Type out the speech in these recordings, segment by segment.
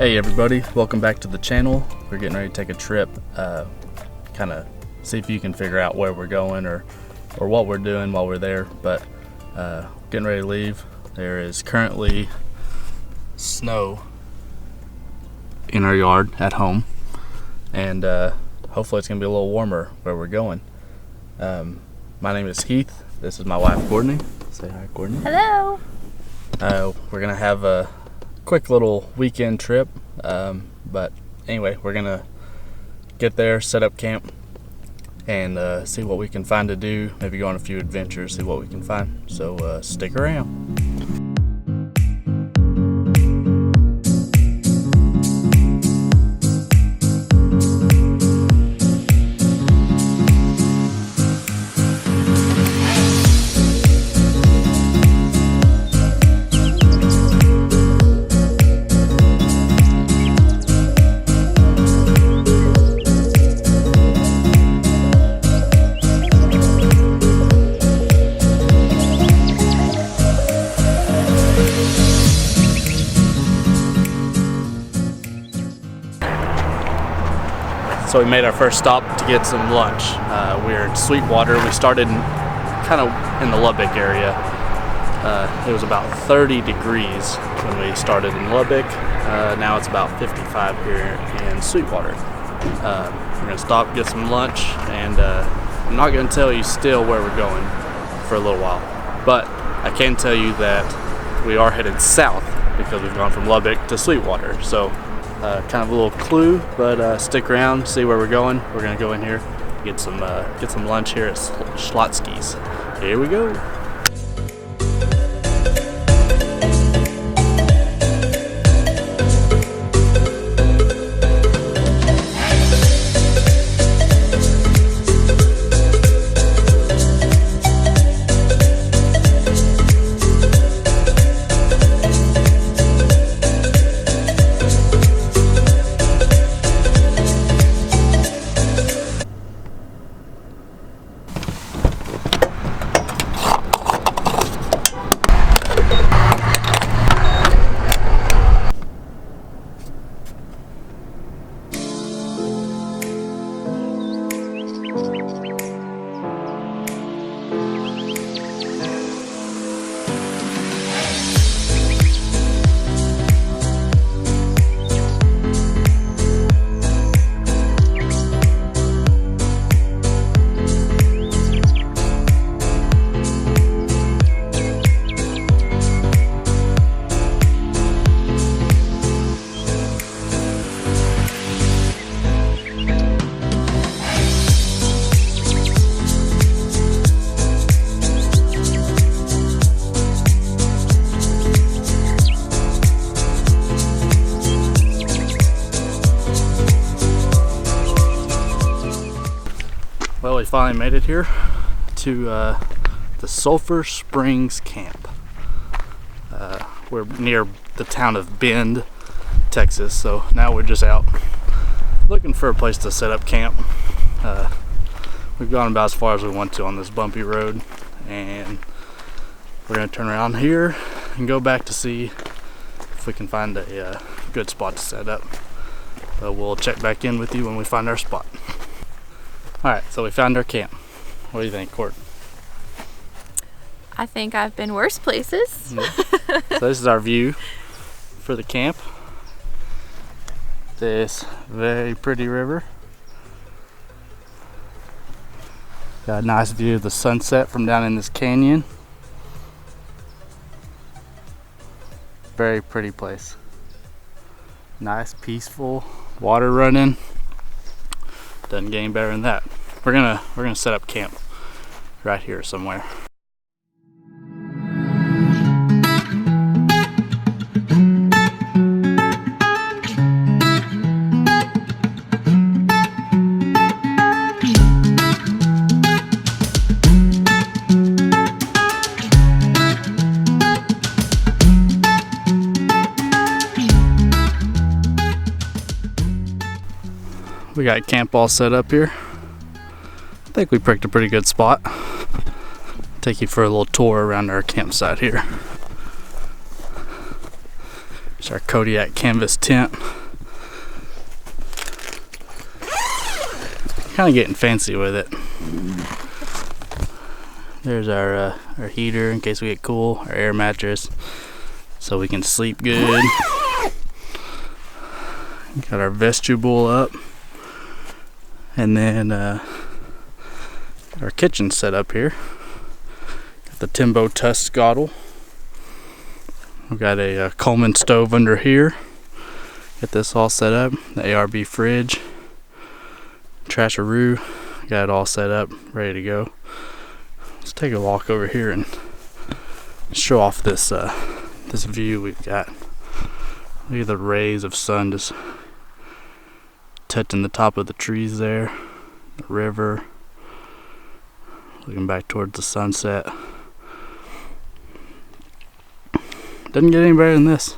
Hey everybody, welcome back to the channel. We're getting ready to take a trip, kind of see if you can figure out where we're going or what we're doing while we're there, but getting ready to leave. There is currently snow in our yard at home, and hopefully it's going to be a little warmer where we're going. My name is Heath. This is my wife Courtney. Say hi, Courtney. Hello. We're going to have a quick little weekend trip, but anyway, we're gonna get there, set up camp, and see what we can find to do, maybe go on a few adventures, see what we can find. So stick around. So we made our first stop to get some lunch. We're in Sweetwater. We started kind of in the Lubbock area. It was about 30 degrees when we started in Lubbock. Now it's about 55 here in Sweetwater. We're gonna stop, get some lunch, and I'm not gonna tell you still where we're going for a little while, but I can tell you that we are headed south because we've gone from Lubbock to Sweetwater. So kind of a little clue, but stick around, see where we're going. We're gonna go in here, get some lunch here at Schlotzsky's. Here we go. Well, we finally made it here to the Sulphur Springs camp. We're near the town of Bend, Texas, so now we're just out looking for a place to set up camp. We've gone about as far as we want to on this bumpy road, and we're going to turn around here and go back to see if we can find a good spot to set up. But we'll check back in with you when we find our spot. Alright, so we found our camp. What do you think, Court? I think I've been worse places. So this is our view for the camp. This very pretty river. Got a nice view of the sunset from down in this canyon. Very pretty place. Nice, peaceful, water running. Doesn't get any better than that. We're gonna set up camp right here somewhere. We got camp all set up here. I think we picked a pretty good spot. Take you for a little tour around our campsite here. It's our Kodiak canvas tent. Kind of getting fancy with it. There's our heater in case we get cool, our air mattress, so we can sleep good. Got our vestibule up, and then got our kitchen set up here. Got the Timbo Tusk Scottle. We've got a Coleman stove under here. Get this all set up. The ARB fridge, Trasharoo. Got it all set up, ready to go. Let's take a walk over here and show off this this view we've got. Look at the rays of sun just touching the top of the trees there. The river. Looking back towards the sunset. Doesn't get any better than this.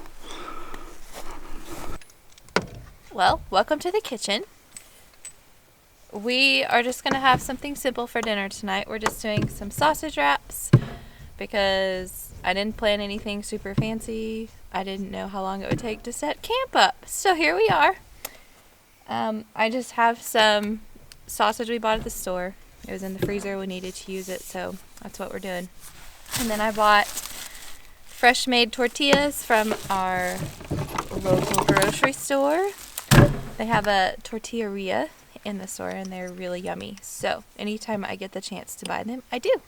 Well, welcome to the kitchen. We are just going to have something simple for dinner tonight. We're just doing some sausage wraps because I didn't plan anything super fancy. I didn't know how long it would take to set camp up. So here we are. I just have some sausage we bought at the store. It was in the freezer. We needed to use it, so that's what we're doing. And then I bought fresh made tortillas from our local grocery store. They have a tortilleria in the store and they're really yummy. So anytime I get the chance to buy them, I do.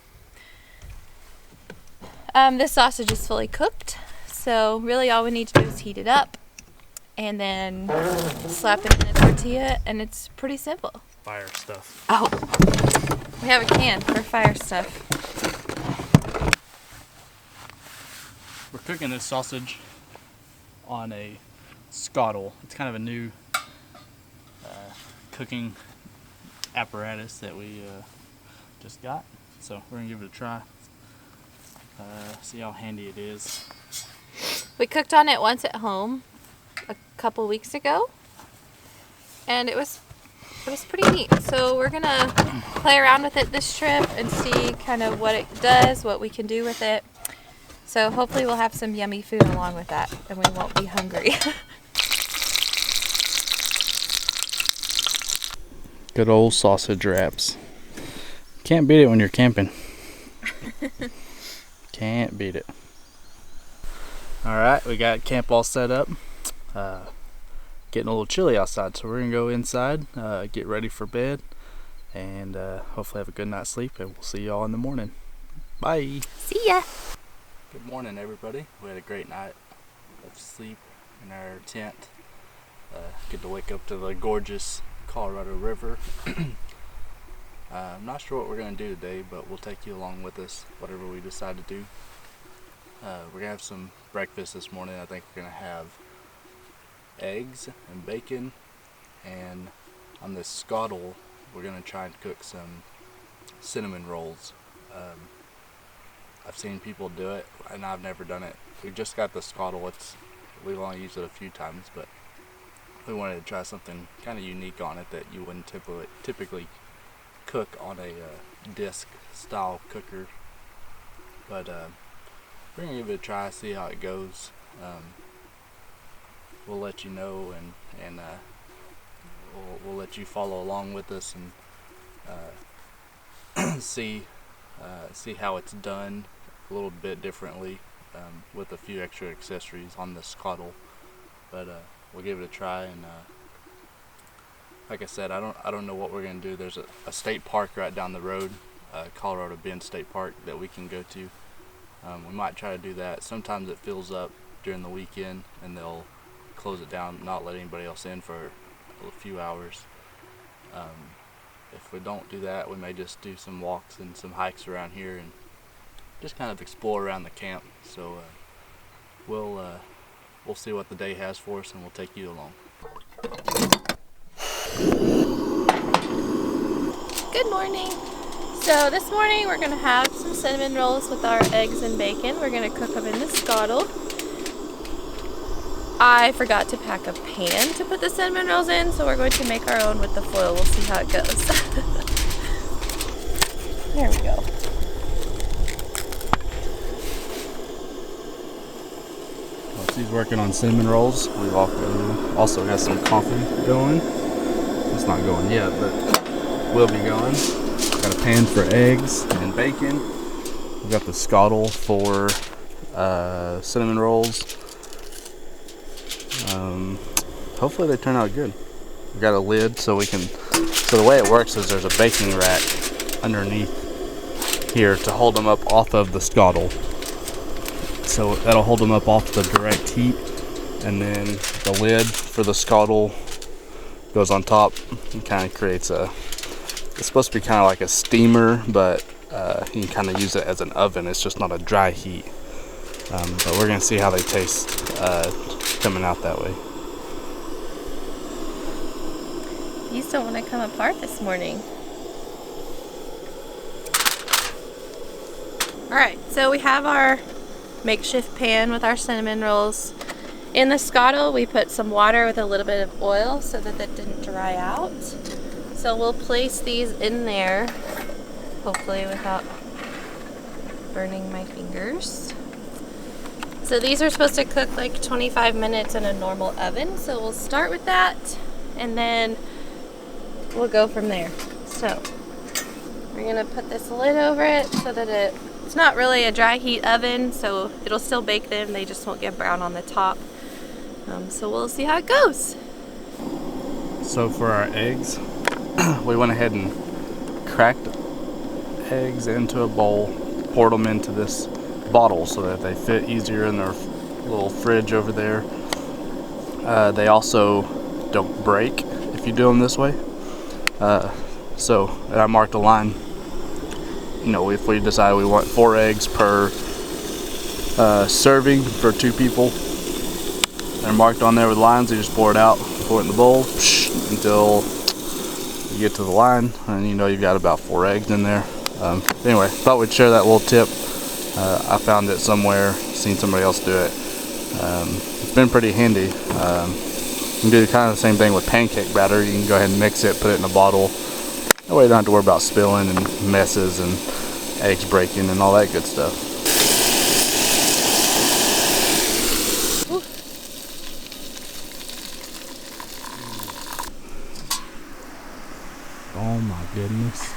This sausage is fully cooked, so really all we need to do is heat it up and then slap it in a tortilla, and it's pretty simple. Fire stuff. Oh, we have a can for fire stuff. We're cooking this sausage on a scottle. It's kind of a new cooking apparatus that we just got, so we're gonna give it a try. See how handy it is. We cooked on it once at home a couple weeks ago, and it was pretty neat. So we're gonna play around with it this trip and see kind of what it does, what we can do with it. So hopefully we'll have some yummy food along with that, and we won't be hungry. Good old sausage wraps. Can't beat it when you're camping. Can't beat it. Alright, we got camp all set up. Getting a little chilly outside, so we're gonna go inside, get ready for bed, and hopefully have a good night's sleep, and we'll see y'all in the morning. Bye! See ya! Good morning, everybody. We had a great night of sleep in our tent. Get to wake up to the gorgeous Colorado River. I'm not sure what we're going to do today, but we'll take you along with us, whatever we decide to do. We're going to have some breakfast this morning. I think we're going to have eggs and bacon, and on this scottle we're going to try and cook some cinnamon rolls. I've seen people do it, and I've never done it. We just got the scottle. We've only used it a few times, but we wanted to try something kind of unique on it that you wouldn't typically cook on a disc style cooker. But we're gonna give it a try, see how it goes. We'll let you know, and we'll let you follow along with us and see how it's done a little bit differently, with a few extra accessories on the scottle. But we'll give it a try, and like I said, I don't know what we're gonna do. There's a state park right down the road, Colorado Bend State Park, that we can go to. We might try to do that. Sometimes it fills up during the weekend and they'll close it down, not let anybody else in for a few hours. If we don't do that, we may just do some walks and some hikes around here and just kind of explore around the camp. So we'll see what the day has for us, and we'll take you along. Good morning. So this morning we're going to have some cinnamon rolls with our eggs and bacon. We're going to cook them in the scottle. I forgot to pack a pan to put the cinnamon rolls in, so we're going to make our own with the foil. We'll see how it goes. There we go. While she's working on cinnamon rolls, we've also got some coffee going. It's not going yet, but will be going. Got a pan for eggs and bacon. We've got the scuttle for cinnamon rolls. Hopefully they turn out good. We've got a lid so the way it works is there's a baking rack underneath here to hold them up off of the scuttle. So that'll hold them up off the direct heat, and then the lid for the scuttle goes on top and kind of creates it's supposed to be kind of like a steamer, but you can kind of use it as an oven. It's just not a dry heat. But we're gonna see how they taste coming out that way. These don't want to come apart this morning. Alright, so we have our makeshift pan with our cinnamon rolls. In the scuttle, we put some water with a little bit of oil so that it didn't dry out. So we'll place these in there, hopefully without burning my fingers. So these are supposed to cook like 25 minutes in a normal oven. So we'll start with that, and then we'll go from there. So we're gonna put this lid over it so that it's not really a dry heat oven, so it'll still bake them, they just won't get brown on the top. So we'll see how it goes. So for our eggs, we went ahead and cracked eggs into a bowl, poured them into this bottle so that they fit easier in their little fridge over there. They also don't break if you do them this way. And I marked a line. You know, if we decide we want 4 eggs per serving for 2 people, they're marked on there with lines. You just pour it out, pour it in the bowl until you get to the line, and you know you've got about 4 eggs in there. Anyway, thought we'd share that little tip. I found it somewhere, seen somebody else do it. It's been pretty handy. You can do kind of the same thing with pancake batter. You can go ahead and mix it, put it in a bottle. That way you don't have to worry about spilling and messes and eggs breaking and all that good stuff. Ooh. Oh my goodness.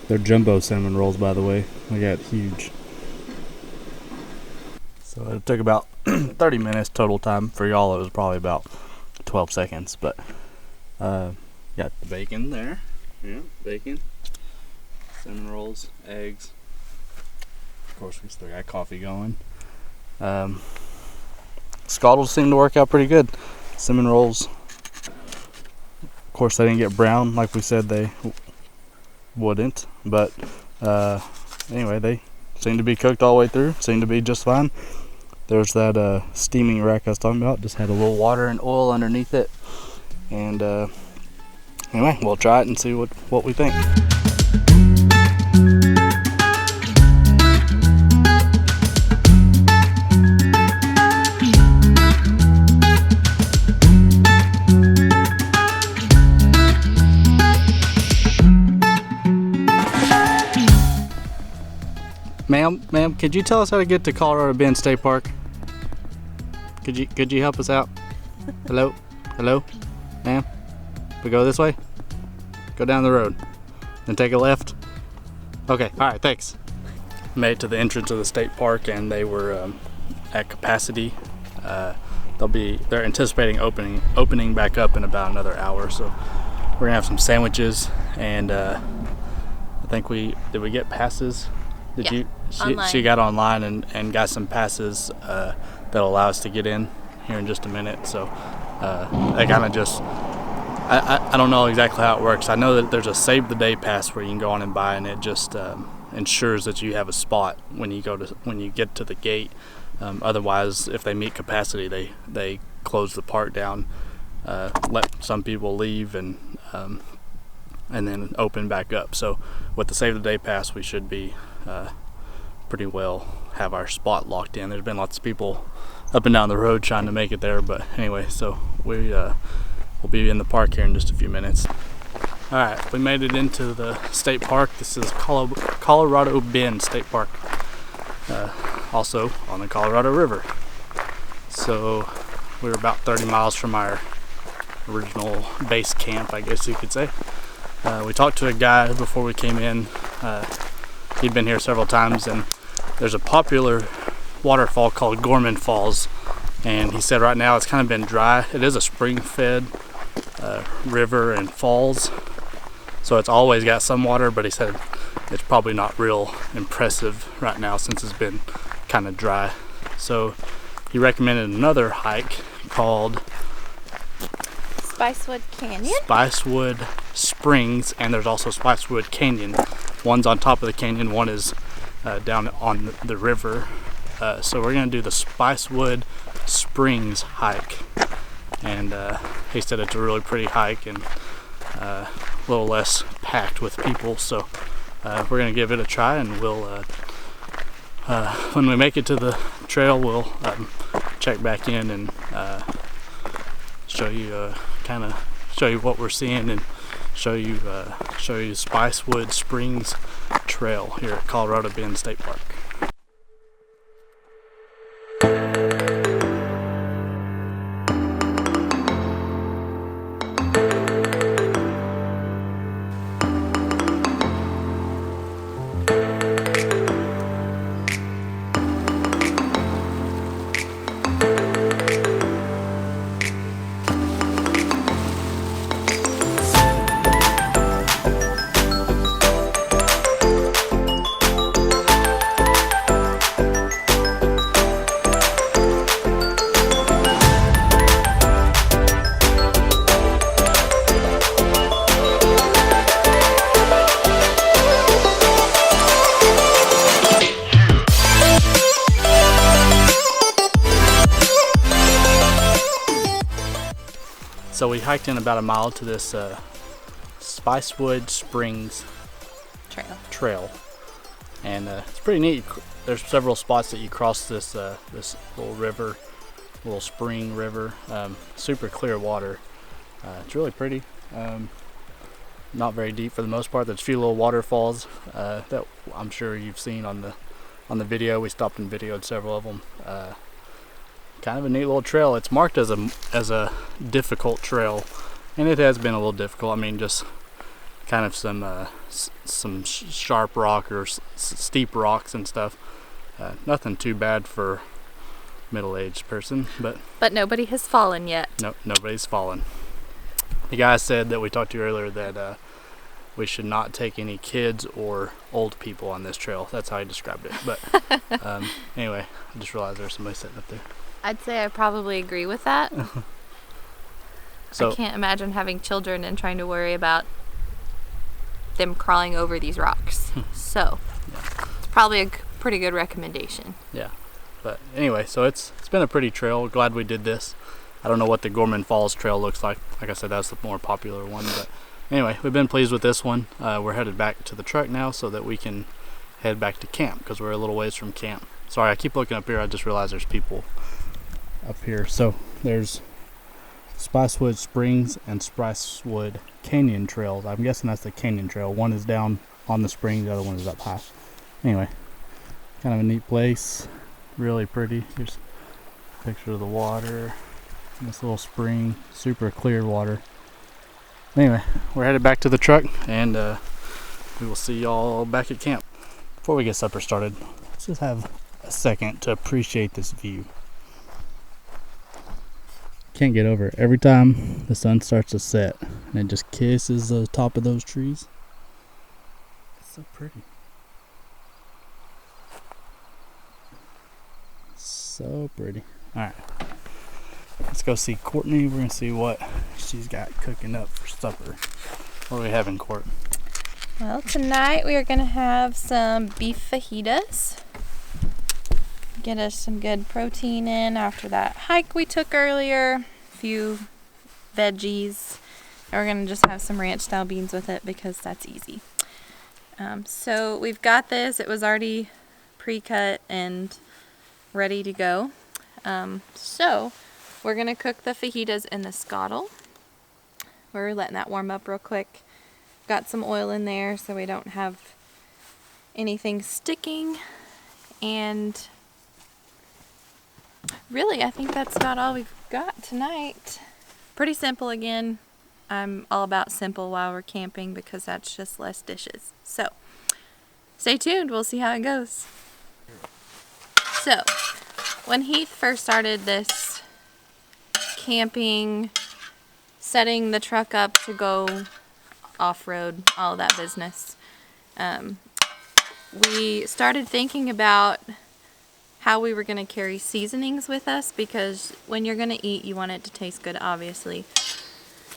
They're jumbo cinnamon rolls, by the way. They got huge. So it took about 30 minutes total time. For y'all, it was probably about 12 seconds. But got the bacon there. Yeah, bacon. Cinnamon rolls, eggs. Of course, we still got coffee going. Scottles seem to work out pretty good. Cinnamon rolls. Of course, they didn't get brown like we said they wouldn't. But anyway, they seem to be cooked all the way through. Seem to be just fine. There's that steaming rack I was talking about. Just had a little water and oil underneath it. And anyway, we'll try it and see what we think. Ma'am, could you tell us how to get to Colorado Bend State Park? Could you help us out? Hello? Hello? Ma'am? We go this way? Go down the road. Then take a left? Okay, alright, thanks. Made it to the entrance of the state park, and they were at capacity. They're anticipating opening back up in about another hour, so we're gonna have some sandwiches, and I think did we get passes? Did yeah, you? online. She got online and got some passes that'll allow us to get in here in just a minute. So they kind of just, I don't know exactly how it works. I know that there's a save the day pass where you can go on and buy, and it just ensures that you have a spot when you get to the gate. Otherwise, if they meet capacity, they close the park down, let some people leave, and then open back up. So with the save the day pass, we should be pretty well have our spot locked in. There's been lots of people up and down the road trying to make it there, but anyway, so we'll be in the park here in just a few minutes. Alright, we made it into the state park. This is Colorado Bend State Park. Also on the Colorado River. So we're about 30 miles from our original base camp, I guess you could say. We talked to a guy before we came in. He'd been here several times, and there's a popular waterfall called Gorman Falls, and he said right now it's kind of been dry. It is a spring-fed river and falls, so it's always got some water, but he said it's probably not real impressive right now since it's been kind of dry. So he recommended another hike called Spicewood Canyon? Spicewood Springs, and there's also Spicewood Canyon. One's on top of the canyon, one is down on the river. So we're going to do the Spicewood Springs hike. And he said it's a really pretty hike and a little less packed with people. So we're going to give it a try, and we'll, when we make it to the trail, we'll check back in and show you show you what we're seeing, and show you Spicewood Springs Trail here at Colorado Bend State Park. So we hiked in about a mile to this Spicewood Springs trail, and it's pretty neat. There's several spots that you cross this this little river, little spring river, super clear water. It's really pretty. Not very deep for the most part. There's a few little waterfalls that I'm sure you've seen on the video. We stopped and videoed several of them. Kind of a neat little trail. It's marked as a difficult trail, and it has been a little difficult. I mean, just kind of some sharp rock or steep rocks and stuff. Nothing too bad for middle-aged person, but nobody has fallen yet. No, nobody's fallen. The guy said that we talked to earlier that we should not take any kids or old people on this trail. That's how he described it. But anyway, I just realized there's somebody sitting up there. I'd say I probably agree with that. So, I can't imagine having children and trying to worry about them crawling over these rocks. So yeah. It's probably a pretty good recommendation. Yeah, but anyway, so it's been a pretty trail. Glad we did this. I don't know what the Gorman Falls Trail looks like. Like I said, that's the more popular one. But anyway, we've been pleased with this one. We're headed back to the truck now so that we can head back to camp, because we're a little ways from camp. Sorry, I keep looking up here. I just realized there's people up here. So there's Spicewood Springs and Spicewood Canyon trails. I'm guessing that's the Canyon Trail. One is down on the spring, the other one is up high. Anyway, kind of a neat place. Really pretty. Here's a picture of the water. This little spring, super clear water. Anyway, we're headed back to the truck, and we will see y'all back at camp. Before we get supper started, let's just have a second to appreciate this view. Can't get over it. Every time the sun starts to set and it just kisses the top of those trees, it's so pretty. So pretty. Alright, let's go see Courtney. We're gonna see what she's got cooking up for supper. What are we having, Court? Well, tonight we are going to have some beef fajitas. Get us some good protein in after that hike we took earlier. A few veggies. And we're going to just have some ranch style beans with it because that's easy. So we've got this. It was already pre-cut and ready to go. So we're going to cook the fajitas in the scuttle. We're letting that warm up real quick. got some oil in there so we don't have anything sticking. And really, I think that's about all we've got tonight. Pretty simple again. I'm all about simple while we're camping because that's just less dishes. So, stay tuned. We'll see how it goes. So, when Heath first started this camping, setting the truck up to go off-road, all of that business, we started thinking about how we were going to carry seasonings with us, because when you're going to eat, you want it to taste good, obviously.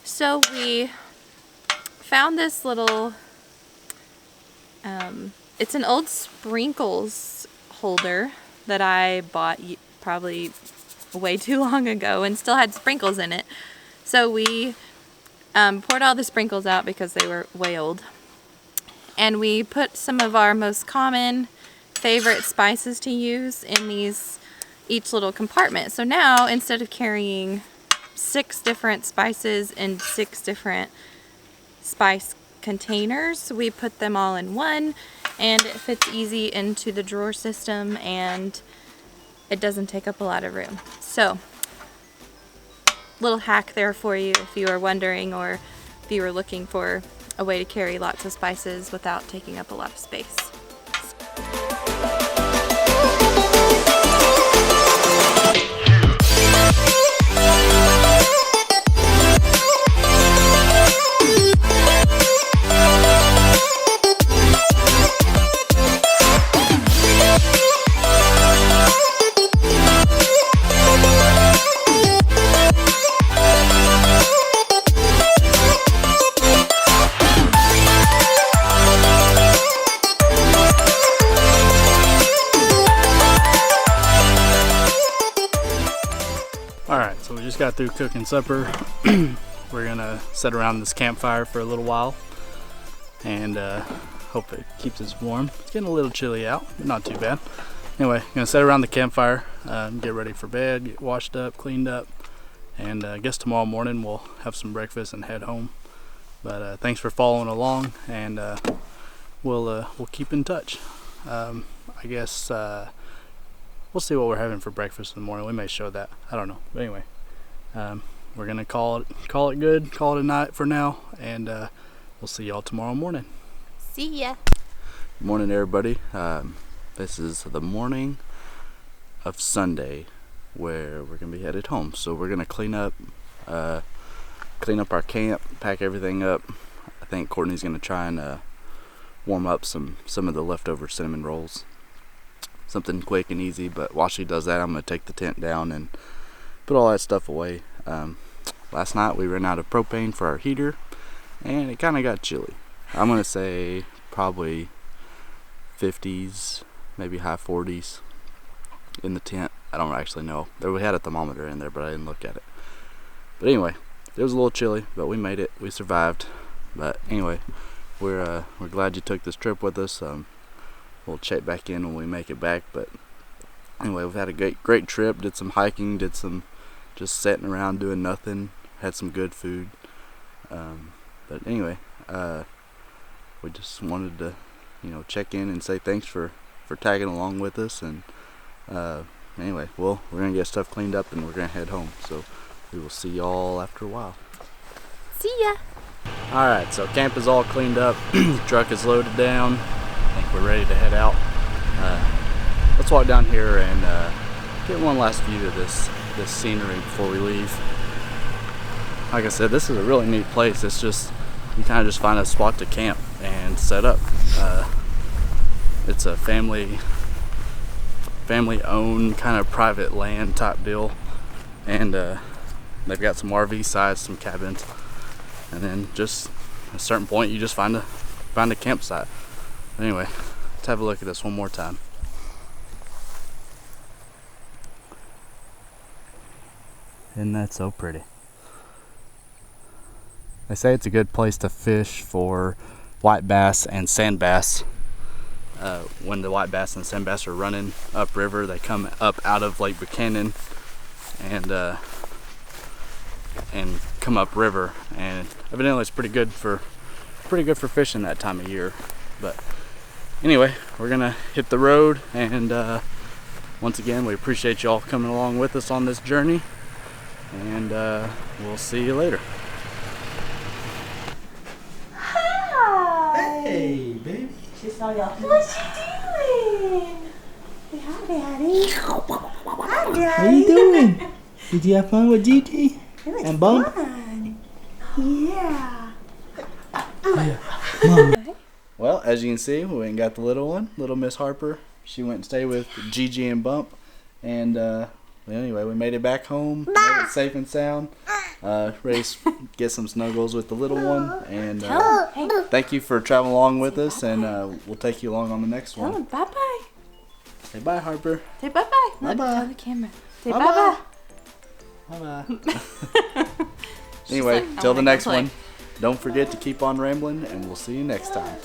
So we found this little, it's an old sprinkles holder that I bought probably way too long ago and still had sprinkles in it. So we poured all the sprinkles out because they were way old. And we put some of our most common favorite spices to use in each little compartment. So now, instead of carrying 6 different spices in 6 different spice containers, we put them all in one, and it fits easy into the drawer system and it doesn't take up a lot of room. So, little hack there for you if you are wondering, or if you were looking for a way to carry lots of spices without taking up a lot of space. Alright, so we just got through cooking supper. We're gonna sit around this campfire for a little while and hope it keeps us warm. It's getting a little chilly out, but not too bad. Anyway, gonna sit around the campfire, get ready for bed, get washed up, cleaned up, and I guess tomorrow morning we'll have some breakfast and head home. But thanks for following along, and we'll keep in touch. I guess we'll see what we're having for breakfast in the morning. We may show that. I don't know. But anyway, we're gonna call it good, call it a night for now, and we'll see y'all tomorrow morning. See ya. Good morning, everybody. This is the morning of Sunday, where we're gonna be headed home. So we're gonna clean up our camp, pack everything up. I think Courtney's gonna try and warm up some of the leftover cinnamon rolls. Something quick and easy, but while she does that, I'm gonna take the tent down and put all that stuff away. Last night we ran out of propane for our heater, and it kind of got chilly. I'm gonna say probably 50s, maybe high 40s in the tent. I don't actually know. We had a thermometer in there, but I didn't look at it. But anyway, it was a little chilly, but we made it. We survived. But anyway, we're glad you took this trip with us. We'll check back in when we make it back. But anyway, we've had a great trip. Did some hiking, did some just sitting around doing nothing. Had some good food. But anyway, we just wanted to, check in and say thanks for tagging along with us. And anyway, we're gonna get stuff cleaned up and we're gonna head home. So we will see y'all after a while. See ya. All right, so camp is all cleaned up. The truck is loaded down. I think we're ready to head out. Let's walk down here and get one last view of this scenery before we leave. Like I said, this is a really neat place. It's just, you kind of just find a spot to camp and set up. It's a family-owned kind of private land type deal, and they've got some RV sites, some cabins, and then just at a certain point you just find a campsite. Anyway, let's have a look at this one more time. Isn't that so pretty? They say it's a good place to fish for white bass and sand bass. When the white bass and sand bass are running upriver, they come up out of Lake Buchanan and come up river, and evidently it's pretty good for pretty good for fishing that time of year. But anyway, we're gonna hit the road, and once again, we appreciate y'all coming along with us on this journey, and we'll see you later. Hi. Hey, baby. She saw y'all. What's she doing? Say hi, Daddy. Hi, Daddy. What are you doing? Did you have fun with Gigi and Bump? Fun. Yeah. Mom. Well, as you can see, we went and got the little one, little Miss Harper. She went and stayed with Gigi and Bump, and anyway, we made it back home, made it safe and sound. Ready to get some snuggles with the little one, and thank you for traveling along with us, and we'll take you along on the next Tell him one. bye-bye. Say bye, Harper. Say bye-bye. Look, Bye-bye. tell the camera. Say Bye-bye. bye-bye. Bye-bye. Anyway, like, I till the wanna go next play. one, don't forget to keep on rambling, and we'll see you next time.